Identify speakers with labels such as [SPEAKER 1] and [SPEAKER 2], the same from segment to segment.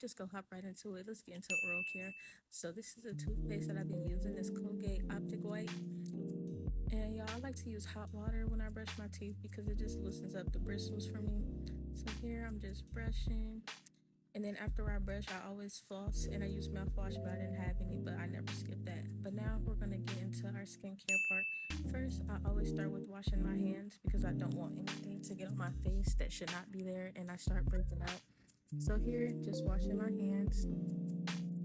[SPEAKER 1] just go hop right into it. Let's get into oral care. So this is a toothpaste that I've been using. This Colgate Optic White. And y'all, I like to use hot water when I brush my teeth because it just loosens up the bristles for me. So here I'm just brushing. And then after I brush, I always floss and I use mouthwash, but I didn't have any, but I never skip that. But now we're gonna get into our skincare part. First, I always start with washing my hands because I don't want anything to get on my face that should not be there and I start breaking out. So here, just washing my hands.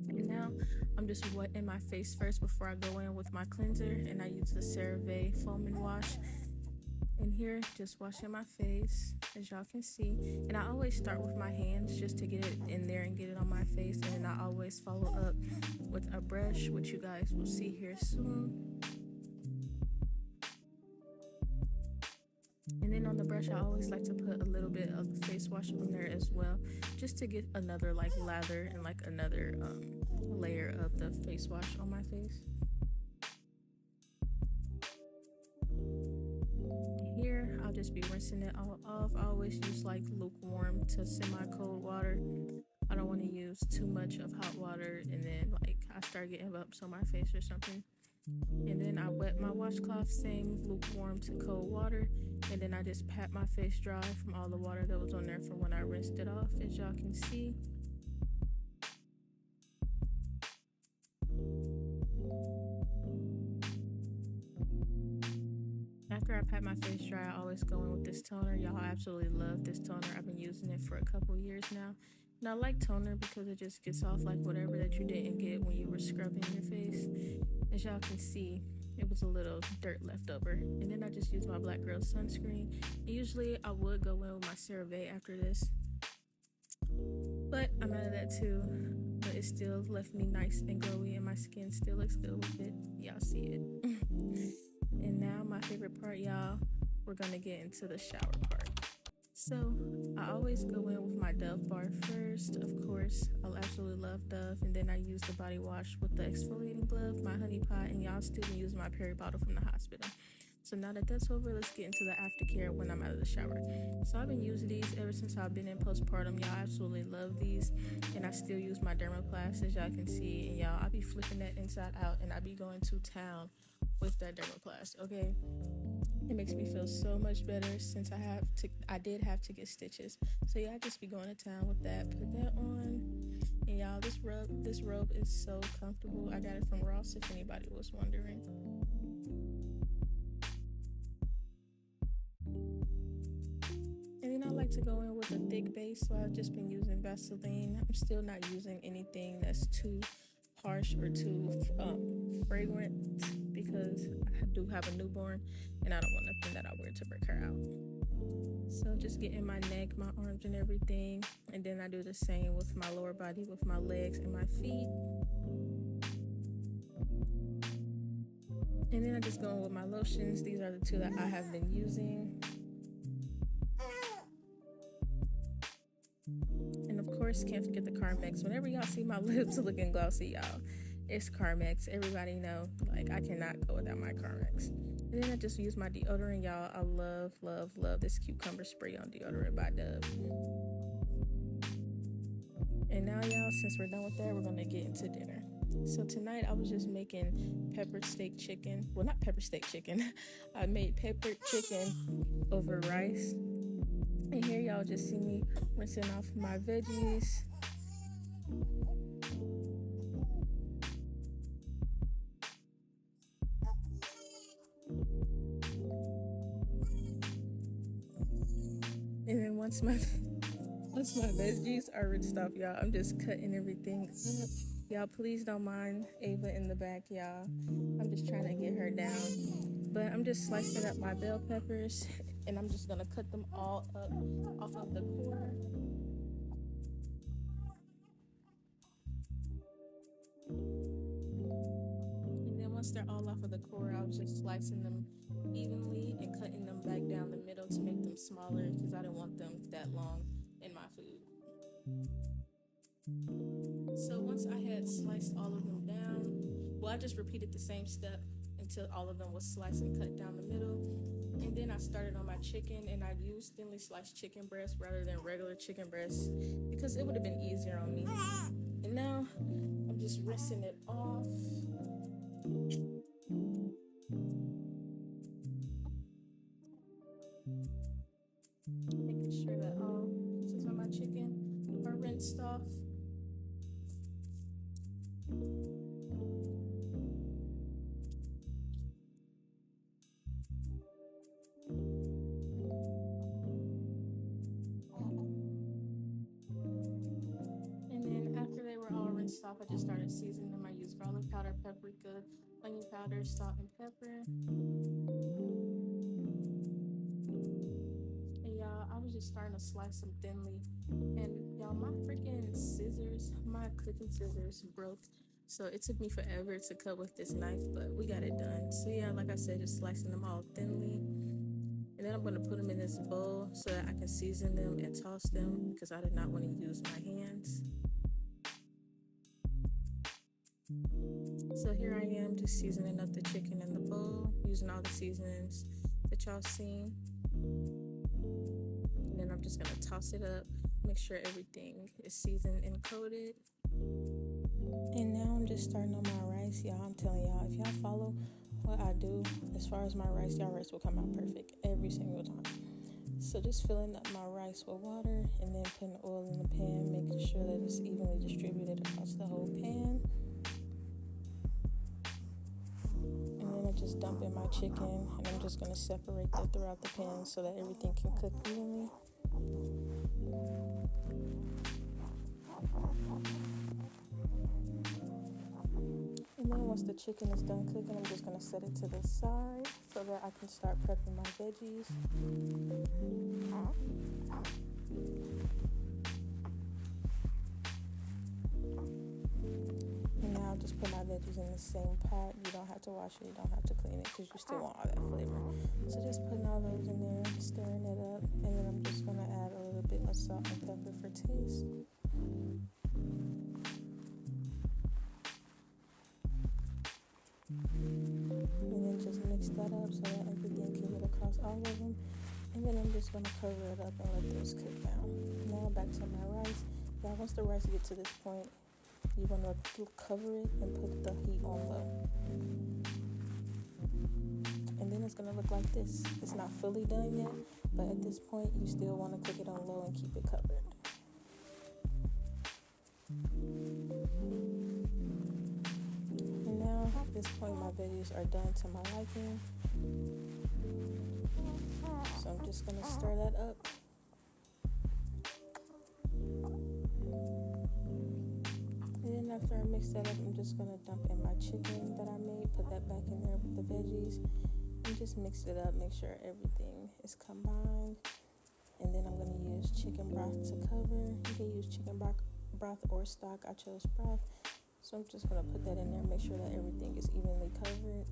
[SPEAKER 1] And now I'm just wetting my face first before I go in with my cleanser, and I use the CeraVe foam and wash. And here, just washing my face, as y'all can see. And I always start with my hands just to get it in there and get it on my face. And then I always follow up with a brush, which you guys will see here soon. And then on the brush, I always like to put a little bit of the face wash on there as well, just to get another like lather and like another layer of the face wash on my face. Here, I'll just be rinsing it all off. I always use like lukewarm to semi-cold water. I don't want to use too much of hot water and then like I start getting bumps on my face or something. And then I wet my washcloth, same lukewarm to cold water, and then I just pat my face dry from all the water that was on there from when I rinsed it off, as y'all can see. After I pat my face dry, I always go in with this toner. Y'all, I absolutely love this toner. I've been using it for a couple years now. And I like toner because it just gets off like whatever that you didn't get when you were scrubbing your face. As y'all can see, it was a little dirt left over. And then I just use my Black Girl sunscreen. And usually I would go in with my CeraVe after this, but I'm out of that too. But it still left me nice and glowy and my skin still looks good with it. Y'all see it. And now my favorite part, y'all, we're gonna get into the shower part. So I always go in with my Dove bar first, of course. I absolutely love Dove, and then I use the body wash with the exfoliating glove, my honey pot, and y'all still been using my Perry bottle from the hospital. So now that that's over, let's get into the aftercare when I'm out of the shower. So I've been using these ever since I've been in postpartum. Y'all, absolutely love these, and I still use my Dermaplast, as y'all can see. And y'all, I be flipping that inside out, and I be going to town with that Dermaplast, okay? It makes me feel so much better since I did have to get stitches. So yeah, I just be going to town with that. Put that on. And y'all, this robe is so comfortable. I got it from Ross if anybody was wondering. And then I like to go in with a thick base, so I've just been using Vaseline. I'm still not using anything that's too harsh or too fragrant because I do have a newborn and I don't want nothing that I wear to break her out. So just getting my neck, my arms and everything, and then I do the same with my lower body, with my legs and my feet. And then I just go in with my lotions. These are the two that I have been using. And of course, can't forget the Carmex. Whenever y'all see my lips looking glossy, y'all, it's Carmex. Everybody know, like, I cannot go without my Carmex. And then I just use my deodorant, y'all. I love this cucumber spray on deodorant by Dove. And now, y'all, since we're done with that, we're gonna get into dinner. So tonight I was just making peppered steak chicken. Well, not pepper steak chicken. I made peppered chicken over rice. And here y'all just see me rinsing off my veggies. And then once my veggies are rinsed off, y'all, I'm just cutting everything up. Y'all, please don't mind Ava in the back, y'all. I'm just trying to get her down. But I'm just slicing up my bell peppers, and I'm just gonna cut them all up off of the core. And then once they're all off of the core, I was just slicing them evenly and cutting them back down the middle to make them smaller because I didn't want them that long in my food. So once I had sliced all of them down, well, I just repeated the same step until all of them was sliced and cut down the middle. And then I started on my chicken, and I used thinly sliced chicken breast rather than regular chicken breast because it would have been easier on me. And now I'm just rinsing it off. Making sure that all pieces of my chicken are rinsed off. And then after they were all rinsed off, I just started seasoning them. I used garlic powder, paprika, onion powder, salt, and pepper. And y'all, I was just starting to slice them thinly. And y'all, my freaking scissors, my cooking scissors broke. So it took me forever to cut with this knife, but we got it done. So yeah, like I said, just slicing them all thinly. And then I'm going to put them in this bowl so that I can season them and toss them because I did not want to use my hands. So here I am just seasoning up the chicken in the bowl, using all the seasonings that y'all seen. And then I'm just going to toss it up, make sure everything is seasoned and coated. And now I'm just starting on my rice, y'all. I'm telling y'all, if y'all follow what I do as far as my rice, y'all rice will come out perfect every single time. So just filling up my rice with water and then putting oil in the pan, making sure that it's evenly distributed across the whole pan. And then I just dump in my chicken, and I'm just going to separate that throughout the pan so that everything can cook evenly. And then once the chicken is done cooking, I'm just going to set it to the side so that I can start prepping my veggies. And now I'll just put my veggies in the same pot. You don't have to wash it, you don't have to clean it because you still want all that flavor. So just putting all those in there, stirring it up, and then I'm just going to add a little bit of salt and pepper for taste. And then just mix that up so that everything can get across all of them. And then I'm just going to cover it up and let those cook down. Now back to my rice. Now once the rice gets to this point, you want to cover it and put the heat on low. And then it's going to look like this. It's not fully done yet, but at this point you still want to cook it on low and keep it covered. And now at this point my veggies are done to my liking. So I'm just going to stir that up. And then after I mix that up, I'm just going to dump in my chicken that I made, put that back in there with the veggies, and just mix it up, make sure everything is combined. And then I'm going to use chicken broth to cover. You can use chicken broth or stock. I chose broth. So I'm just going to put that in there, make sure that everything is evenly covered.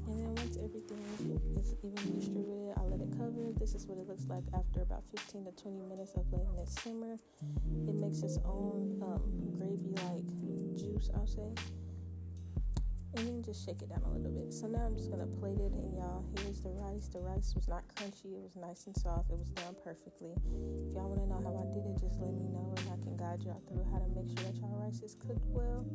[SPEAKER 1] And then once everything is evenly distributed, I let it cover. This is what it looks like after about 15 to 20 minutes of letting it simmer. It makes its own gravy-like juice, I'll say. And then just shake it down a little bit. So now I'm just going to plate it, and y'all, here's the rice. The rice was not crunchy. It was nice and soft. It was done perfectly. If y'all want to know how I did it, just let me know, and I can guide y'all through how to make sure that y'all rice is cooked well.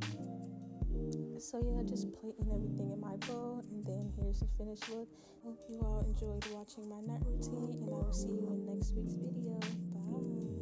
[SPEAKER 1] So yeah, just plating everything in my bowl, and then here's the finished look. Hope you all enjoyed watching my night routine, and I will see you in next week's video. Bye.